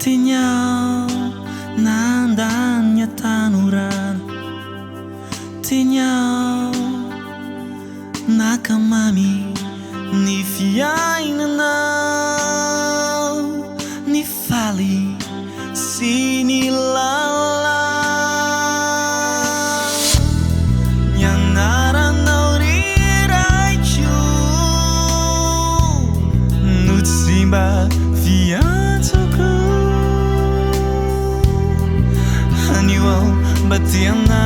Tinyao nandanya tanurana, tinyao nakamamy ny fiainanao, ny faly sy ny lalao. Ny anaranao riraiko no tsy mba fiantsoko, anio mba tiana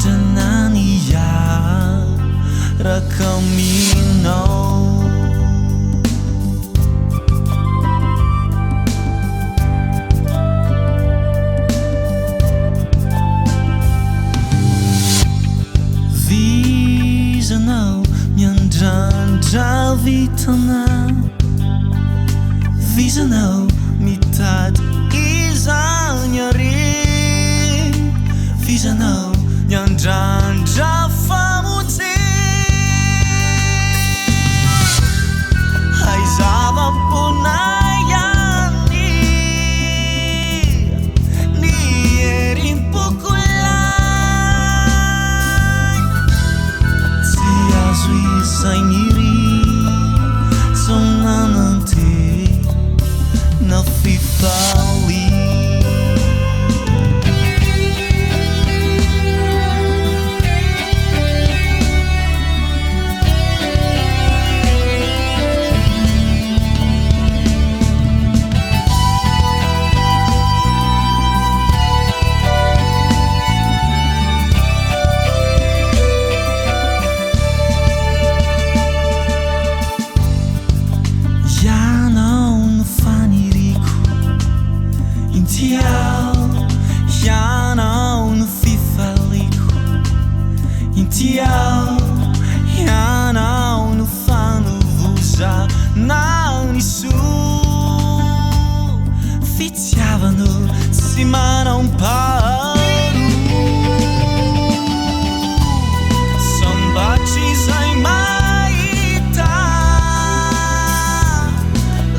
janania rakaminao. Vizanao miandrandra vitanao, vizanao mitady izany ary, vizanao miandrandra famonjy. Aizava-ponay ihany ny herim-pokolay, tsy azo isaigniry sonanante na fifaly. Ianao no fifaliko, intiao ianao no fanovozanao ny soa, fitiavano tsy manamparo, sambatry izay mahita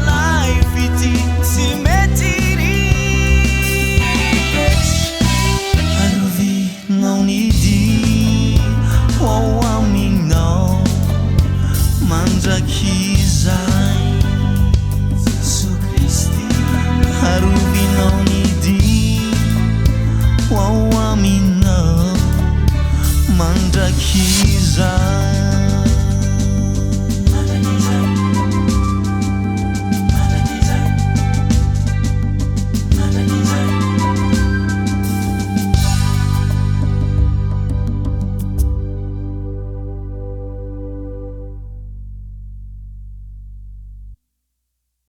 lay vity tsy mety. Não nidi ou aminao mandrakizay Jesu Kristi, haruvi não nidi ou aminao mandrakizay.